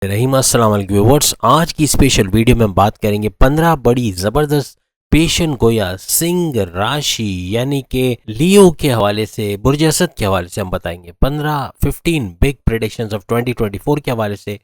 रहीम अस्सलाम वालेकुम व्यूअर्स। आज की स्पेशल वीडियो में हम बात करेंगे 15 बड़ी ज़बरदस्त पेशन गोया सिंह राशि यानी कि लियो के हवाले से, बुर्ज असद के हवाले से हम बताएंगे। 15 बिग प्रेडिक्शंस ऑफ 2024 के हवाले से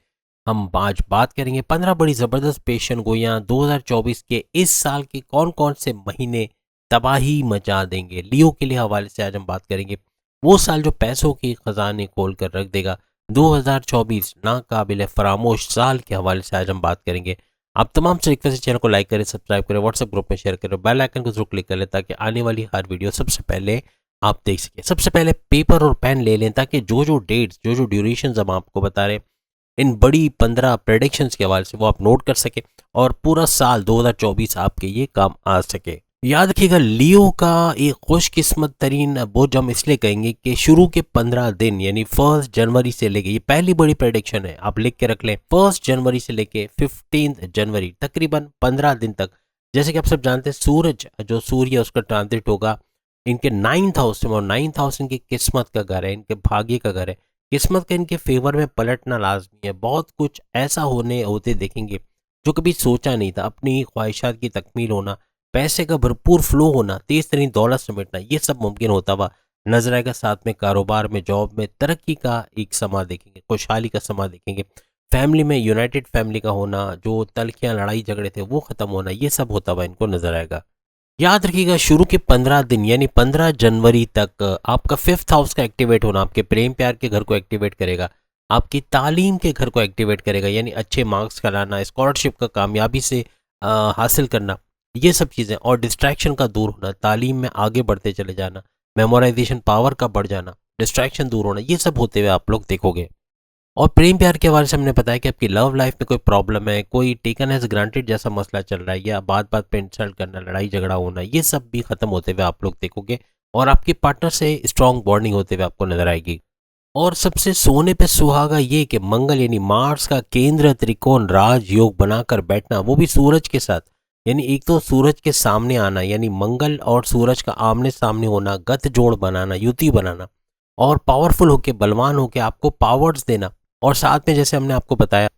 हम आज बात करेंगे। 15 बड़ी ज़बरदस्त पेशन गोयां 2024 के इस साल के कौन कौन से महीने तबाही मचा देंगे। लियो के लिए हवाले से आज हम बात करेंगे। वो साल जो पैसों की खजाने खोल कर रख देगा। 2024 नाकाबिल फरामोश साल के हवाले से आज हम बात करेंगे। आप तमाम से रिक्वेस्ट है, चैनल को लाइक करें, सब्सक्राइब करें, व्हाट्सएप ग्रुप में शेयर करें, बेल आइकन को जरूर क्लिक कर लें ताकि आने वाली हर वीडियो सबसे पहले आप देख सकें। सबसे पहले पेपर और पेन ले लें ताकि जो जो डेट्स, जो जो ड्यूरेशन हम आपको बता रहे हैं इन बड़ी 15 प्रेडिक्शंस के हवाले से वो आप नोट कर सके और पूरा साल 2024 आपके ये काम आ सके। याद रखिएगा, लियो का एक खुशकिस्मत तरीन बोझ हम इसलिए कहेंगे कि शुरू के 15 दिन यानी 1 जनवरी से लेके, ये पहली बड़ी प्रेडिक्शन है, आप लिख के रख लें, 1 जनवरी से लेके 15 जनवरी तकरीबन 15 दिन तक। जैसे कि आप सब जानते हैं, सूरज जो सूर्य उसका ट्रांजिट होगा इनके 9th हाउस में, और 9th हाउस इनकी किस्मत का घर है, इनके भाग्य का घर है। किस्मत का इनके फेवर में पलटना लाजमी है। बहुत कुछ ऐसा होते देखेंगे जो कभी सोचा नहीं था। अपनी ख्वाहिशात की तकमील होना, पैसे का भरपूर फ्लो होना, तेज तरीन दौलत समेटना, ये सब मुमकिन होता हुआ नजर आएगा। साथ में कारोबार में, जॉब में तरक्की का एक समा देखेंगे, खुशहाली का समा देखेंगे। फैमिली में यूनाइटेड फैमिली का होना, जो तलखियां लड़ाई झगड़े थे वो खत्म होना, ये सब होता हुआ इनको नजर आएगा। याद रखिएगा, शुरू के 15 दिन यानी 15 जनवरी तक आपका 5th हाउस का एक्टिवेट होना आपके प्रेम प्यार के घर को एक्टिवेट करेगा, आपकी तालीम के घर को एक्टिवेट करेगा, यानी अच्छे मार्क्स का लाना, स्कॉलरशिप का कामयाबी से हासिल करना, ये सब चीज़ें, और डिस्ट्रैक्शन का दूर होना, तालीम में आगे बढ़ते चले जाना, मेमोराइजेशन पावर का बढ़ जाना, डिस्ट्रैक्शन दूर होना, ये सब होते हुए आप लोग देखोगे। और प्रेम प्यार के हवाले से हमने बताया कि आपकी लव लाइफ में कोई प्रॉब्लम है, कोई टेकन एज ग्रांटेड जैसा मसला चल रहा है, या बात बात पे इंसल्ट करना, लड़ाई झगड़ा होना, ये सब भी खत्म होते हुए आप लोग देखोगे और आपके पार्टनर से स्ट्रॉन्ग बॉन्डिंग होते हुए आपको नजर आएगी। और सबसे सोने पे सुहागा ये कि मंगल यानी मार्स का केंद्र त्रिकोण राज योग बनाकर बैठना, वो भी सूरज के साथ, यानी एक तो सूरज के सामने आना, यानी मंगल और सूरज का आमने सामने होना, गत जोड़ बनाना, युति बनाना, और पावरफुल होके, बलवान होके आपको पावर्स देना। और साथ में जैसे हमने आपको बताया,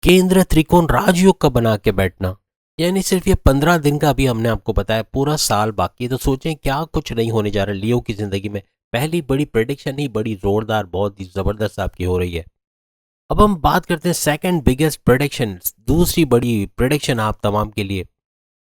केंद्र त्रिकोण राजयोग का बना के बैठना, यानी सिर्फ ये 15 दिन का अभी हमने आपको बताया, पूरा साल बाकी है। तो सोचें क्या कुछ नहीं होने जा रहा लियो की जिंदगी में। पहली बड़ी प्रेडिक्शन ही बड़ी जोरदार, बहुत ही जबरदस्त आपकी हो रही है। अब हम बात करते हैं सेकंड बिगेस्ट प्रेडिक्शन, दूसरी बड़ी प्रेडिक्शन आप तमाम के लिए।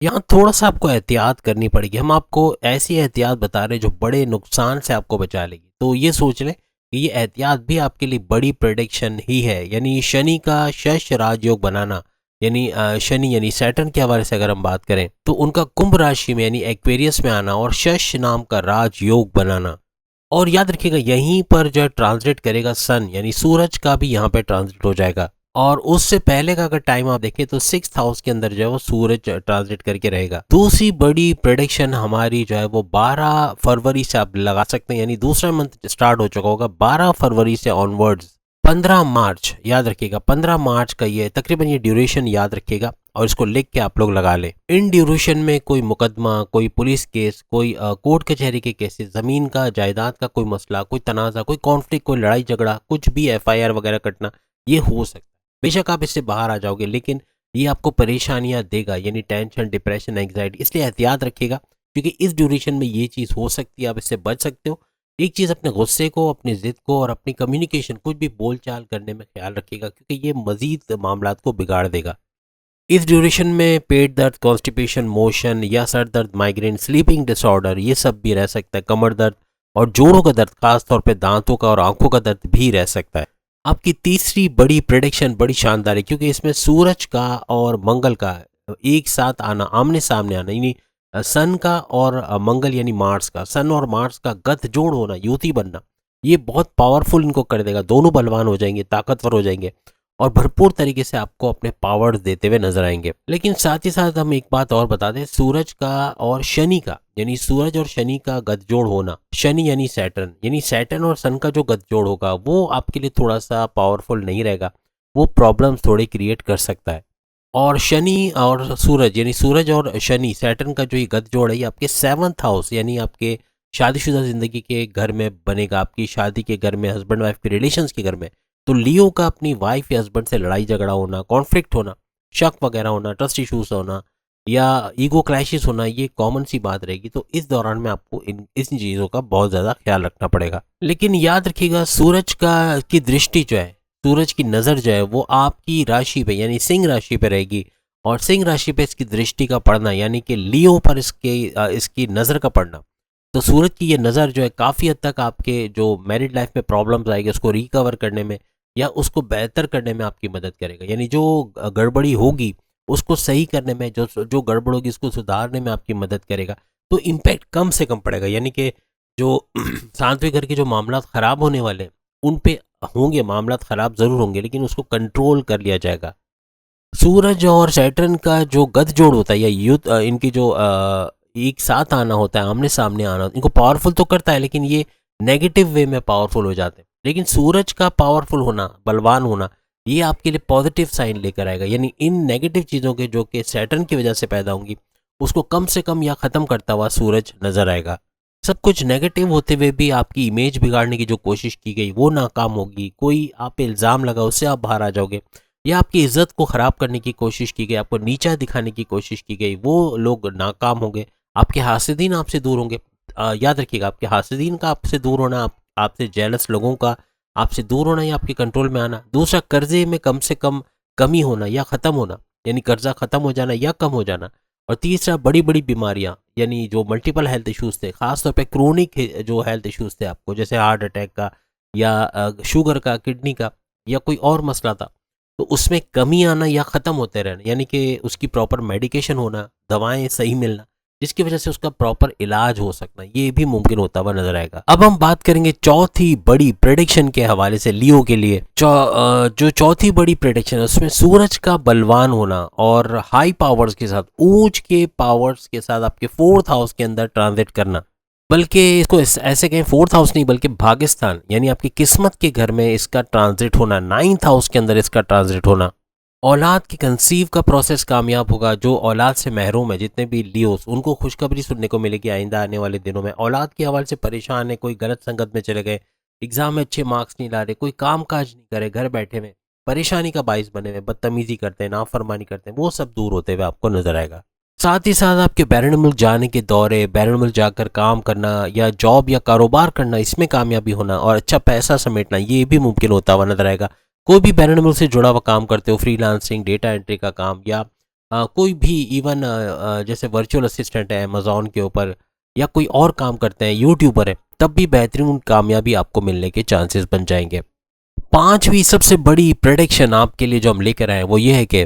यहाँ थोड़ा सा आपको एहतियात करनी पड़ेगी। हम आपको ऐसी एहतियात बता रहे हैं जो बड़े नुकसान से आपको बचा लेगी। तो ये सोच लें कि ये एहतियात भी आपके लिए बड़ी प्रेडिक्शन ही है। यानी शनि का शश राजयोग बनाना, यानी शनि यानी सैटर्न के हवाले से अगर हम बात करें तो उनका कुंभ राशि में यानी एक्वेरियस में आना और शश नाम का राजयोग बनाना। और याद रखिएगा, यहीं पर जो ट्रांसलेट करेगा सन, यानी सूरज का भी यहाँ पे ट्रांसलेट हो जाएगा। और उससे पहले का अगर टाइम आप देखें तो 6th हाउस के अंदर जो है वो सूरज ट्रांसलेट करके रहेगा। दूसरी बड़ी प्रेडिक्शन हमारी जो है वो 12 फरवरी से आप लगा सकते हैं, यानी दूसरा मंथ स्टार्ट हो चुका होगा 12 फरवरी से ऑनवर्ड्स 15 मार्च। याद रखिएगा 15 मार्च का ये तकरीबन ये ड्यूरेशन याद रखिएगा और इसको लिख के आप लोग लगा लें। इन ड्यूरेशन में कोई मुकदमा, कोई पुलिस केस, कोई कोर्ट कचहरी के केसेस, जमीन का जायदाद का कोई मसला, कोई तनाज़ा, कोई कॉन्फ्लिक्ट, कोई लड़ाई झगड़ा, कुछ भी FIR वगैरह कटना, ये हो सकता है। बेशक आप इससे बाहर आ जाओगे लेकिन ये आपको परेशानियां देगा, यानी टेंशन, डिप्रेशन, एंग्जाइटी। इसलिए एहतियात रखिएगा क्योंकि इस ड्यूरेशन में ये चीज़ हो सकती है, आप इससे बच सकते हो। एक चीज़, अपने गुस्से को, अपनी ज़िद को और अपनी कम्युनिकेशन, कुछ भी बोलचाल करने में ख्याल रखिएगा क्योंकि ये मज़ीद मामलात को बिगाड़ देगा। इस ड्यूरेशन में पेट दर्द, कॉन्स्टिपेशन, मोशन या सर दर्द, माइग्रेन, स्लीपिंग डिसऑर्डर, ये सब भी रह सकता है। कमर दर्द और जोड़ों का दर्द, खासतौर पे दांतों का और आंखों का दर्द भी रह सकता है। आपकी तीसरी बड़ी प्रेडिक्शन बड़ी शानदार है क्योंकि इसमें सूरज का और मंगल का एक साथ आना, आमने सामने आना, यानी सन का और मंगल यानी मार्स का, सन और मार्स का गत जोड़ होना, युति बनना, ये बहुत पावरफुल इनको कर देगा। दोनों बलवान हो जाएंगे, ताकतवर हो जाएंगे और भरपूर तरीके से आपको अपने पावर्स देते हुए नजर आएंगे। लेकिन साथ ही साथ हम एक बात और बता दें, सूरज का और शनि का, यानी सूरज और शनि का गठजोड़ होना, शनि यानी सैटर्न, यानी सैटर्न और सन का जो गठजोड़ होगा वो आपके लिए थोड़ा सा पावरफुल नहीं रहेगा, वो प्रॉब्लम्स थोड़े क्रिएट कर सकता है। और शनि और सूरज, यानी सूरज और शनि, सैटर्न का जो ये गठजोड़ है, ये आपके 7th हाउस यानी आपके शादीशुदा जिंदगी के घर में बनेगा, आपकी शादी के घर में, हस्बैंड वाइफ के रिलेशंस के घर में। तो लियो का अपनी वाइफ या हस्बैंड से लड़ाई झगड़ा होना, कॉन्फ्लिक्ट होना, शक वगैरह होना, ट्रस्ट इश्यूज होना या ईगो क्लैशेस होना, ये कॉमन सी बात रहेगी। तो इस दौरान में आपको इन चीज़ों का बहुत ज़्यादा ख्याल रखना पड़ेगा। लेकिन याद रखिएगा, सूरज का की दृष्टि जो है, सूरज की नज़र जो है वो आपकी राशि पे यानी सिंह राशि पे रहेगी, और सिंह राशि पे इसकी दृष्टि का पड़ना यानी कि लियो पर इसकी नज़र का पड़ना, तो सूरज की ये नज़र जो है काफ़ी हद तक आपके जो मैरिड लाइफ में प्रॉब्लम्स आएगी उसको रिकवर करने में या उसको बेहतर करने में आपकी मदद करेगा। यानी जो गड़बड़ी होगी उसको सही करने में, जो जो गड़बड़ होगी उसको सुधारने में आपकी मदद करेगा। तो इम्पैक्ट कम से कम पड़ेगा। यानी कि जो सातवें घर के जो मामला ख़राब होने वाले हैं उन पे होंगे, मामला ख़राब ज़रूर होंगे, लेकिन उसको कंट्रोल कर लिया जाएगा। सूरज और सैटर्न का जो गठजोड़ होता है या युद्ध, इनकी जो एक साथ आना होता है, आमने सामने आना, इनको पावरफुल तो करता है लेकिन ये नेगेटिव वे में पावरफुल हो जाते हैं। लेकिन सूरज का पावरफुल होना, बलवान होना, ये आपके लिए पॉजिटिव साइन लेकर आएगा। यानी इन नेगेटिव चीज़ों के जो कि सैटर्न की वजह से पैदा होंगी उसको कम से कम या ख़त्म करता हुआ सूरज नज़र आएगा। सब कुछ नेगेटिव होते हुए भी आपकी इमेज बिगाड़ने की जो कोशिश की गई वो नाकाम होगी। कोई आप पे इल्ज़ाम लगा उससे आप बाहर आ जाओगे, या आपकी इज्जत को ख़राब करने की कोशिश की गई, आपको नीचा दिखाने की कोशिश की गई, वो लोग नाकाम होंगे। आपके हासिदीन आपसे दूर होंगे। याद रखिएगा, आपके हासिदीन का आपसे दूर होना, आपसे जेलस लोगों का आपसे दूर होना या आपके कंट्रोल में आना। दूसरा, कर्जे में कम से कम कमी होना या ख़त्म होना, यानी कर्जा ख़त्म हो जाना या कम हो जाना। और तीसरा, बड़ी बड़ी बीमारियां, यानी जो मल्टीपल हेल्थ इश्यूज़ थे, ख़ासतौर पे क्रोनिक जो हेल्थ इश्यूज़ थे आपको, जैसे हार्ट अटैक का या शुगर का, किडनी का या कोई और मसला था, तो उसमें कमी आना या ख़त्म होते रहना, यानी कि उसकी प्रॉपर मेडिकेशन होना, दवाएं सही मिलना, जिसकी वजह से उसका प्रॉपर इलाज हो सकना, ये भी मुमकिन होता हुआ नजर आएगा। अब हम बात करेंगे चौथी बड़ी प्रेडिक्शन के हवाले से लियो के लिए। जो चौथी बड़ी प्रेडिक्शन है उसमें सूरज का बलवान होना और हाई पावर्स के साथ, ऊंच के पावर्स के साथ आपके फोर्थ हाउस के अंदर ट्रांजिट करना, बल्कि इसको ऐसे कहें, फोर्थ हाउस नहीं बल्कि भाग्यस्थान यानी आपकी किस्मत के घर में इसका ट्रांजिट होना, नाइन्थ हाउस के अंदर इसका ट्रांजिट होना। औलाद की कंसीव का प्रोसेस कामयाब होगा। जो औलाद से महरूम है, जितने भी लियोस, उनको खुशखबरी सुनने को मिलेगी आइंदा आने वाले दिनों में। औलाद के हवाले से परेशान है, कोई गलत संगत में चले गए, एग्जाम में अच्छे मार्क्स नहीं ला रहे, कोई काम काज नहीं करे, घर बैठे में परेशानी का बाइस बने हुए, बदतमीजी करते हैं, नाफरमानी करते हैं, वो सब दूर होते हुए आपको नजर आएगा। साथ ही साथ आपके बैरून मुल्क जाने के दौरे, बैरून मुल्क जाकर काम करना या जॉब या कारोबार करना, इसमें कामयाबी होना और अच्छा पैसा समेटना, ये भी मुमकिन होता हुआ नजर आएगा। कोई भी बैरून मुल्क से जुड़ा हुआ काम करते हो, फ्रीलांसिंग, डेटा एंट्री का काम या कोई भी इवन जैसे वर्चुअल असिस्टेंट है अमेजोन के ऊपर, या कोई और काम करते हैं, यूट्यूबर है, तब भी बेहतरीन कामयाबी आपको मिलने के चांसेस बन जाएंगे। पांचवी सबसे बड़ी प्रेडिक्शन आपके लिए जो हम लेकर आए वो ये है कि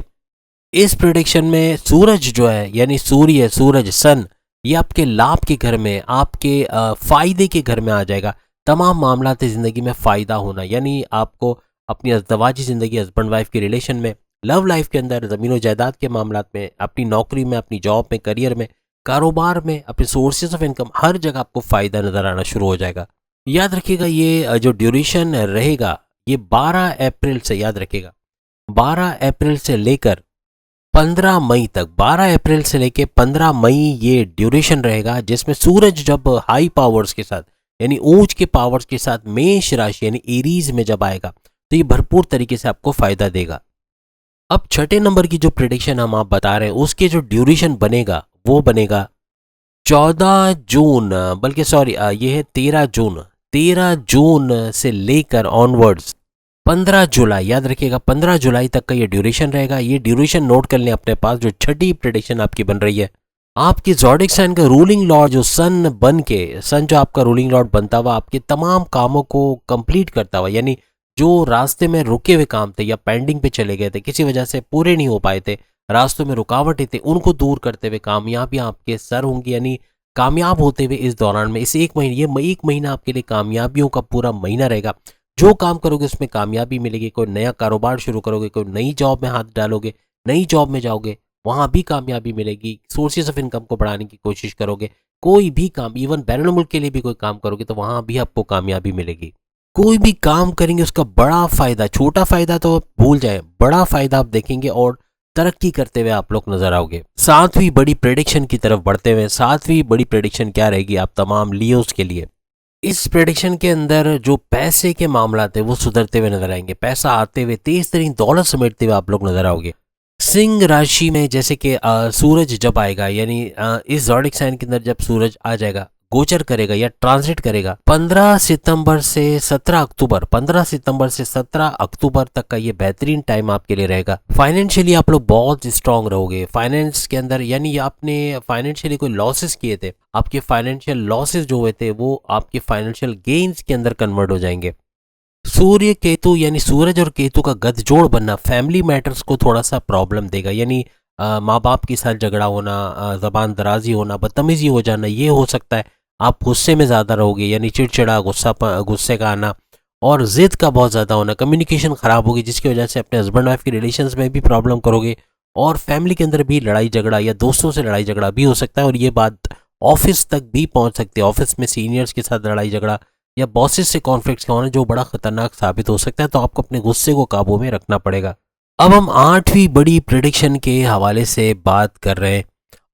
इस प्रेडिक्शन में सूरज जो है, यानी सूर्य, सूरज, सन, ये आपके लाभ के घर में, आपके फायदे के घर में आ जाएगा। तमाम मामला ज़िंदगी में फ़ायदा होना, यानी आपको अपनी अज़दवाजी ज़िंदगी, हस्बैंड वाइफ के रिलेशन में, लव लाइफ के अंदर, ज़मीन और जायदाद के मामला में, अपनी नौकरी में, अपनी जॉब में, करियर में, कारोबार में, अपने सोर्सेज ऑफ इनकम, हर जगह आपको फ़ायदा नज़र आना शुरू हो जाएगा। याद रखिएगा, ये जो ड्यूरेशन रहेगा ये 12 अप्रैल से, याद रखिएगा 12 अप्रैल से लेकर 15 मई तक, 12 अप्रैल से लेकर 15 मई ये ड्यूरेशन रहेगा, जिसमें सूरज जब हाई पावर्स के साथ यानी ऊंच के पावर्स के साथ मेष राशि यानी एरीज में जब आएगा तो ये भरपूर तरीके से आपको फायदा देगा। अब छठे नंबर की जो प्रेडिक्शन हम आप बता रहे हैं उसके जो ड्यूरेशन बनेगा वो बनेगा 14 जून, बल्कि सॉरी ये है 13 जून, 13 जून से लेकर ऑनवर्ड्स 15 जुलाई, याद रखिएगा 15 जुलाई तक का ये ड्यूरेशन रहेगा। ये ड्यूरेशन नोट कर लें अपने पास, जो छठी प्रेडिक्शन आपकी बन रही है। आपकी ज़ोडिक साइन का रूलिंग लॉर्ड जो सन बन के, सन जो आपका रूलिंग लॉर्ड बनता हुआ आपके तमाम कामों को कंप्लीट करता हुआ, यानी जो रास्ते में रुके हुए काम थे या पेंडिंग पे चले गए थे, किसी वजह से पूरे नहीं हो पाए थे, रास्तों में रुकावटें थी, उनको दूर करते हुए कामयाबियां आपके सर होंगी। यानी कामयाब होते हुए इस दौरान में, इस एक महीने, ये एक महीना आपके लिए कामयाबियों का पूरा महीना रहेगा। जो काम करोगे उसमें कामयाबी मिलेगी। कोई नया कारोबार शुरू करोगे, कोई नई जॉब में हाथ डालोगे, नई जॉब में जाओगे, वहाँ भी कामयाबी मिलेगी। सोर्सेज ऑफ इनकम को बढ़ाने की कोशिश करोगे, कोई भी काम, इवन बैरून मुल्क के लिए भी कोई काम करोगे तो वहाँ भी आपको कामयाबी मिलेगी। कोई भी काम करेंगे उसका बड़ा फायदा, छोटा फायदा तो भूल जाए, बड़ा फायदा आप देखेंगे और तरक्की करते हुए आप लोग नजर आओगे। सातवीं बड़ी प्रेडिक्शन की तरफ बढ़ते हुए, सातवीं बड़ी प्रेडिक्शन क्या रहेगी आप तमाम लियोस के लिए? इस प्रेडिक्शन के अंदर जो पैसे के मामला थे वो सुधरते हुए नजर आएंगे, पैसा आते हुए तेज तरीन दौलत समेटते हुए आप लोग नजर आओगे। सिंह राशि में जैसे कि सूरज जब आएगा, यानी इस ज़ोडिक साइन के अंदर जब सूरज आ जाएगा, गोचर करेगा या ट्रांजिट करेगा 15 सितंबर से 17 अक्टूबर, 15 सितंबर से 17 अक्टूबर तक का ये बेहतरीन टाइम आपके लिए रहेगा। फाइनेंशियली आप लोग बहुत स्ट्रांग रहोगे फाइनेंस के अंदर, यानी आपने फाइनेंशियली कोई लॉसेस किए थे, आपके फाइनेंशियल लॉसेस जो हुए थे वो आपके फाइनेंशियल गेन्स के अंदर कन्वर्ट हो जाएंगे। सूर्य केतु यानी सूरज और केतु का गठजोड़ बनना फैमिली मैटर्स को थोड़ा सा प्रॉब्लम देगा, यानी माँ बाप के साथ झगड़ा होना, जबान दराजी होना, बदतमीजी हो जाना, ये हो सकता है। आप गुस्से में ज़्यादा रहोगे, यानी चिड़चिड़ा गुस्से का आना और ज़िद का बहुत ज़्यादा होना, कम्युनिकेशन ख़राब होगी जिसकी वजह से अपने हस्बैंड वाइफ के रिलेशंस में भी प्रॉब्लम करोगे और फैमिली के अंदर भी लड़ाई झगड़ा या दोस्तों से लड़ाई झगड़ा भी हो सकता है। और ये बात ऑफिस तक भी पहुंच सकती है, ऑफिस में सीनियर्स के साथ लड़ाई झगड़ा या बॉसेस से कॉन्फ्लिक्ट्स का होना जो बड़ा खतरनाक साबित हो सकता है, तो आपको अपने गुस्से को काबू में रखना पड़ेगा। अब हम 8वीं बड़ी प्रेडिक्शन के हवाले से बात कर रहे हैं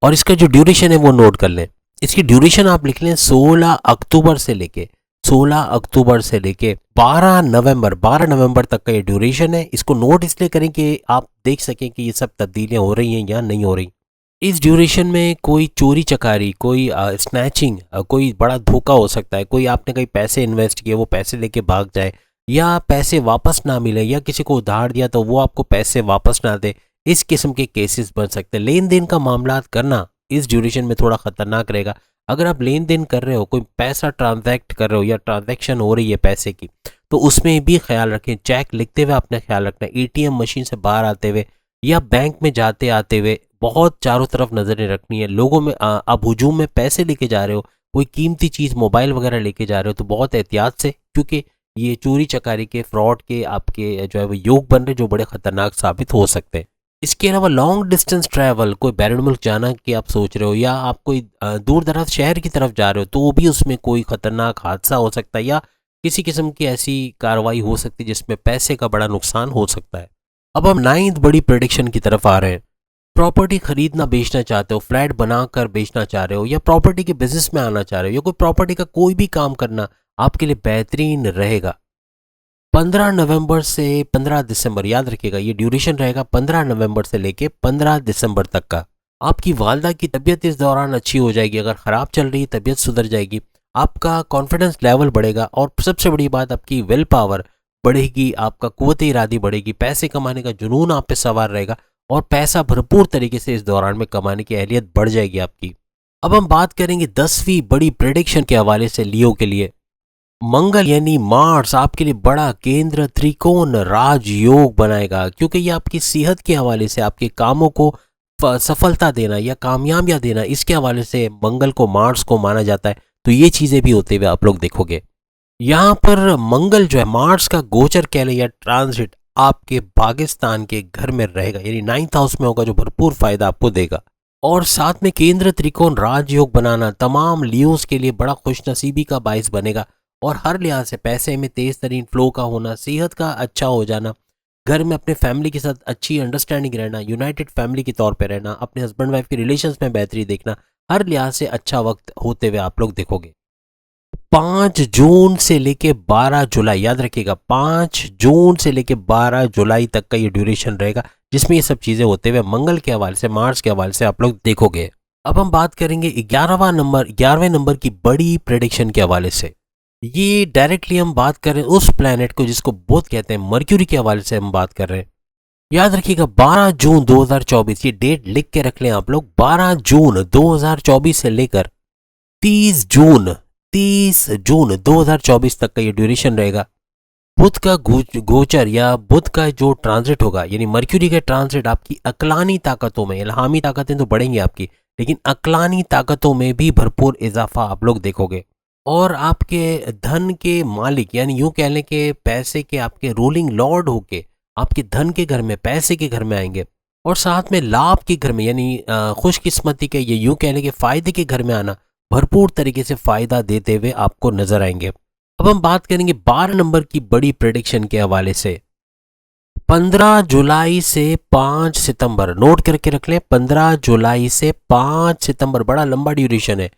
और इसका जो ड्यूरेशन है वो नोट कर लें। इसकी ड्यूरेशन आप लिख लें 16 अक्टूबर से लेके 12 नवंबर तक का ये ड्यूरेशन है। इसको नोट इसलिए करें कि आप देख सकें कि ये सब तब्दीलियां हो रही हैं या नहीं हो रही। इस ड्यूरेशन में कोई चोरी चकारी, कोई स्नैचिंग, कोई बड़ा धोखा हो सकता है, कोई आपने कहीं पैसे इन्वेस्ट किए वो पैसे लेके भाग जाए या पैसे वापस ना मिले या किसी को उधार दिया तो वो आपको पैसे वापस ना दे, इस किस्म के केसेस बन सकते हैं। लेन देन का मामला करना इस ड्यूरेशन में थोड़ा खतरनाक रहेगा। अगर आप लेन देन कर रहे हो, कोई पैसा ट्रांजैक्ट कर रहे हो या ट्रांजैक्शन हो रही है पैसे की, तो उसमें भी ख्याल रखें। चेक लिखते हुए आपने ख्याल रखना है, एटीएम मशीन से बाहर आते हुए या बैंक में जाते आते हुए बहुत चारों तरफ नजरें रखनी है। लोगों में आप हुजूम में पैसे लेके जा रहे हो, कोई कीमती चीज़ मोबाइल वगैरह लेके जा रहे हो तो बहुत एहतियात से, क्योंकि ये चोरी चकारी के, फ्रॉड के आपके जो है वो योग बन रहे जो बड़े खतरनाक साबित हो सकते हैं। इसके अलावा लॉन्ग डिस्टेंस ट्रैवल, कोई बैरून मुल्क जाना कि आप सोच रहे हो या आप कोई दूर दराज शहर की तरफ जा रहे हो तो वो भी उसमें कोई खतरनाक हादसा हो सकता है या किसी किस्म की ऐसी कार्रवाई हो सकती है जिसमें पैसे का बड़ा नुकसान हो सकता है। अब हम 9th बड़ी प्रेडिक्शन की तरफ आ रहे हैं। प्रॉपर्टी खरीदना बेचना चाहते हो, फ्लैट बनाकर बेचना चाह रहे हो या प्रॉपर्टी के बिजनेस में आना चाह रहे हो या कोई प्रॉपर्टी का कोई भी काम करना आपके लिए बेहतरीन रहेगा। 15 नवंबर से 15 दिसंबर, याद रखिएगा ये ड्यूरेशन रहेगा 15 नवंबर से लेके 15 दिसंबर तक का। आपकी वालदा की तबीयत इस दौरान अच्छी हो जाएगी, अगर ख़राब चल रही है तबीयत सुधर जाएगी, आपका कॉन्फिडेंस लेवल बढ़ेगा और सबसे बड़ी बात आपकी विल पावर बढ़ेगी, आपका कुव्वत इरादी बढ़ेगी, पैसे कमाने का जुनून आप पे सवार रहेगा और पैसा भरपूर तरीके से इस दौरान में कमाने की अहलियत बढ़ जाएगी आपकी। अब हम बात करेंगे 10वीं बड़ी प्रेडिक्शन के हवाले से लियो के लिए। मंगल यानी मार्स आपके लिए बड़ा केंद्र त्रिकोण राजयोग बनाएगा, क्योंकि ये आपकी सेहत के हवाले से, आपके कामों को सफलता देना या कामयाबियां देना, इसके हवाले से मंगल को, मार्स को माना जाता है। तो ये चीजें भी होते हुए आप लोग देखोगे। यहाँ पर मंगल जो है मार्स का गोचर कह लें या ट्रांजिट आपके भाग्यस्थान के घर में रहेगा, यानी 9th हाउस में होगा, जो भरपूर फायदा आपको देगा। और साथ में केंद्र त्रिकोण राजयोग बनाना तमाम लियोस के लिए बड़ा खुशनसीबी का बायस बनेगा और हर लिहाज से पैसे में तेज तरीन फ्लो का होना, सेहत का अच्छा हो जाना, घर में अपने फैमिली के साथ अच्छी अंडरस्टैंडिंग रहना, यूनाइटेड फैमिली के तौर पे रहना, अपने हस्बैंड वाइफ के रिलेशंस में बेहतरी देखना, हर लिहाज से अच्छा वक्त होते हुए आप लोग देखोगे। 5 जून से लेके 12 जुलाई, याद रखिएगा 5 जून से लेके 12 जुलाई तक का ये ड्यूरेशन रहेगा जिसमें ये सब चीजें होते हुए मंगल के हवाले से, मार्स के हवाले से आप लोग देखोगे। अब हम बात करेंगे 11वें नंबर की बड़ी प्रेडिक्शन के हवाले से। ये डायरेक्टली हम बात कर रहे हैं उस प्लैनेट को जिसको बुध कहते हैं, मर्क्यूरी के हवाले से हम बात कर रहे हैं। याद रखिएगा 12 जून 2024, ये डेट लिख के रख लें आप लोग। 12 जून 2024 से लेकर 30 जून 2024 तक का ये ड्यूरेशन रहेगा। बुध का गोचर या बुध का जो ट्रांजिट होगा, यानी मर्क्यूरी का ट्रांजिट आपकी अक्लानी ताकतों में, इल्हामी ताकतें तो बढ़ेंगी आपकी, लेकिन अक्लानी ताकतों में भी भरपूर इजाफा आप लोग देखोगे। और आपके धन के मालिक, यानी यूं कह लें कि पैसे के आपके रूलिंग लॉर्ड होके आपके धन के घर में, पैसे के घर में आएंगे और साथ में लाभ के घर में, यानी खुशकिस्मती के, ये यूं कह लें कि फायदे के घर में आना, भरपूर तरीके से फायदा देते हुए आपको नजर आएंगे। अब हम बात करेंगे 12 नंबर की बड़ी प्रेडिक्शन के हवाले से। 15 जुलाई से 5 सितंबर, नोट करके रख लें, 15 जुलाई से 5 सितंबर, बड़ा लंबा ड्यूरेशन है।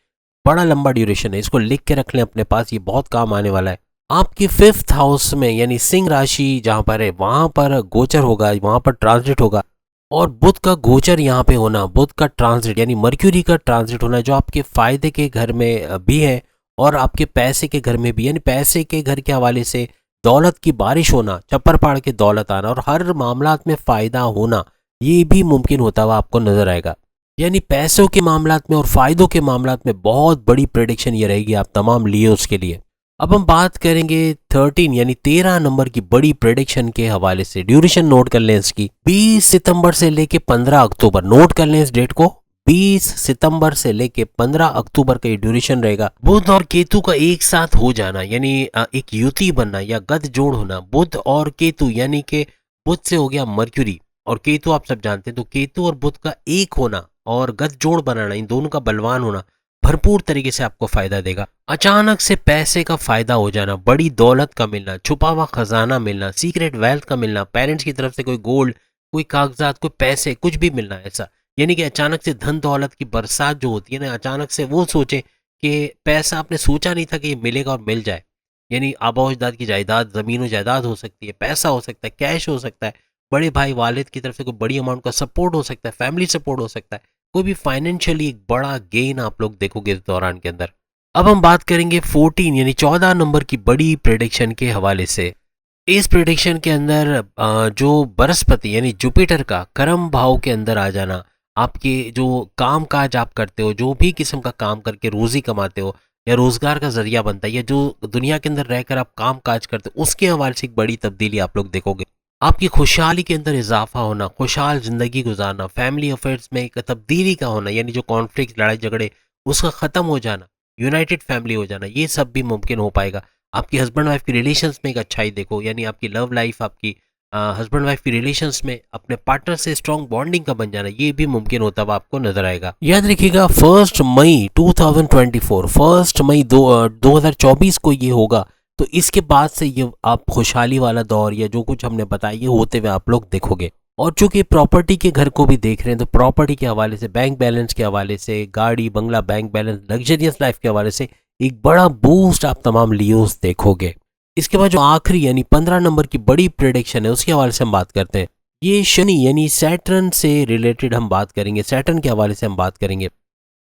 बड़ा लंबा ड्यूरेशन है, इसको लिख के रख लें अपने पास, ये बहुत काम आने वाला है। आपके 5th हाउस में यानी सिंह राशि जहां पर है वहां पर गोचर होगा, वहां पर ट्रांजिट होगा, और बुध का गोचर यहाँ पे होना, बुध का ट्रांजिट यानी मर्क्यूरी का ट्रांजिट होना, जो आपके फायदे के घर में भी है और आपके पैसे के घर में भी, यानी पैसे के घर के हवाले से दौलत की बारिश होना, चप्पर फाड़ के दौलत आना और हर मामलात में फायदा होना, ये भी मुमकिन होता हुआ आपको नजर आएगा। यानी पैसों के मामलात में और फायदों के मामलात में बहुत बड़ी प्रेडिक्शन ये रहेगी आप तमाम लियोस के लिए। अब हम बात करेंगे 13 यानी 13 नंबर की बड़ी प्रेडिक्शन के हवाले से। ड्यूरेशन नोट कर लें इसकी, 20 सितंबर से लेके 15 अक्टूबर, नोट कर लें इस डेट को, 20 सितंबर से लेके 15 अक्टूबर का ये ड्यूरेशन रहेगा। बुध और केतु का एक साथ हो जाना यानी एक युति बनना या गद जोड़ होना, बुध और केतु यानी कि बुध से हो गया मर्क्यूरी और केतु आप सब जानते हैं, तो केतु और बुध का एक होना और गद जोड़ बनाना, इन दोनों का बलवान होना भरपूर तरीके से आपको फायदा देगा। अचानक से पैसे का फायदा हो जाना, बड़ी दौलत का मिलना, छुपा हुआ खजाना मिलना, सीक्रेट वेल्थ का मिलना, पेरेंट्स की तरफ से कोई गोल्ड, कोई कागजात, कोई पैसे, कुछ भी मिलना ऐसा, यानी कि अचानक से धन दौलत की बरसात जो होती है ना, अचानक से वो सोचे कि पैसा आपने सोचा नहीं था कि ये मिलेगा और मिल जाए, यानी आबा अजदाद की जायदाद, जमीन जायदाद हो सकती है, पैसा हो सकता है, कैश हो सकता है, बड़े भाई वालिद की तरफ से कोई बड़ी अमाउंट का सपोर्ट हो सकता है, फैमिली सपोर्ट हो सकता है, कोई भी फाइनेंशियली एक बड़ा गेन आप लोग देखोगे इस दौरान के अंदर। अब हम बात करेंगे 14 यानी 14 नंबर की बड़ी प्रेडिक्शन के हवाले से। इस प्रेडिक्शन के अंदर जो बृहस्पति यानी जुपिटर का कर्म भाव के अंदर आ जाना, आपके जो काम काज आप करते हो, जो भी किस्म का काम करके रोजी कमाते हो या रोजगार का जरिया बनता है, या जो दुनिया के अंदर रहकर आप काम काज करते हो, उसके हवाले से एक बड़ी तब्दीली आप लोग देखोगे। आपकी खुशहाली के अंदर इजाफा होना, खुशहाल जिंदगी गुजारना, फैमिली अफेयर्स में एक तब्दीली का होना, यानी जो कॉन्फ्लिक्ट, लड़ाई झगड़े, उसका ख़त्म हो जाना, यूनाइटेड फैमिली हो जाना, ये सब भी मुमकिन हो पाएगा। आपकी हस्बैंड वाइफ की रिलेशंस में एक अच्छाई देखो, यानी आपकी लव लाइफ, आपकी हस्बैंड वाइफ की रिलेशंस में अपने पार्टनर से स्ट्रॉन्ग बॉन्डिंग का बन जाना, ये भी मुमकिन होता हुआ आपको नजर आएगा। याद रखिएगा 1 मई 2024, 1 मई 2024 को ये होगा, तो इसके बाद से ये आप खुशहाली वाला दौर या जो कुछ हमने बताया ये होते हुए आप लोग देखोगे। और चूंकि प्रॉपर्टी के घर को भी देख रहे हैं, तो प्रॉपर्टी के हवाले से, बैंक बैलेंस के हवाले से, गाड़ी बंगला, बैंक बैलेंस, लग्जरियस लाइफ के हवाले से एक बड़ा बूस्ट आप तमाम लियोस देखोगे। इसके बाद जो आखिरी यानी 15 नंबर की बड़ी प्रेडिक्शन है उसके हवाले से हम बात करते हैं। ये शनि यानी सैटर्न से रिलेटेड हम बात करेंगे, सैटर्न के हवाले से हम बात करेंगे।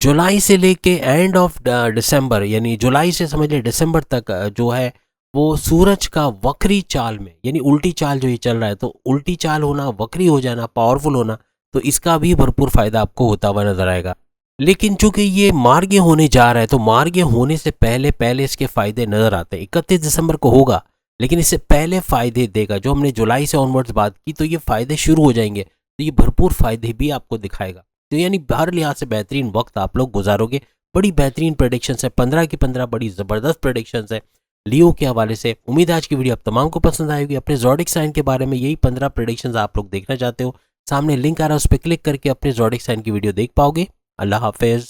जुलाई से लेके एंड ऑफ दिसंबर यानी जुलाई से समझ ले दिसंबर तक जो है वो सूरज का वक्री चाल में, यानी उल्टी चाल जो ये चल रहा है, तो उल्टी चाल होना, वक्री हो जाना, पावरफुल होना, तो इसका भी भरपूर फायदा आपको होता हुआ नजर आएगा। लेकिन चूंकि ये मार्गीय होने जा रहा है, तो मार्गीय होने से पहले पहले इसके फायदे नजर आते हैं। 31 दिसंबर को होगा, लेकिन इससे पहले फायदे देगा। जो हमने जुलाई से ऑनवर्ड्स बात की, तो ये फायदे शुरू हो जाएंगे, तो ये भरपूर फायदे भी आपको दिखाएगा। तो यानी हर लिहाज से बेहतरीन वक्त आप लोग गुजारोगे। बड़ी बेहतरीन प्रेडिक्शंस है, 15 की 15 बड़ी ज़बरदस्त प्रेडिक्शंस है लियो के हवाले से। उम्मीद है आज की वीडियो आप तमाम को पसंद आएगी। अपने ज़ोडिक साइन के बारे में यही 15 प्रेडिक्शंस आप लोग देखना चाहते हो, सामने लिंक आ रहा है, उस पर क्लिक करके अपने ज़ोडिक साइन की वीडियो देख पाओगे। अल्लाह हाफिज़।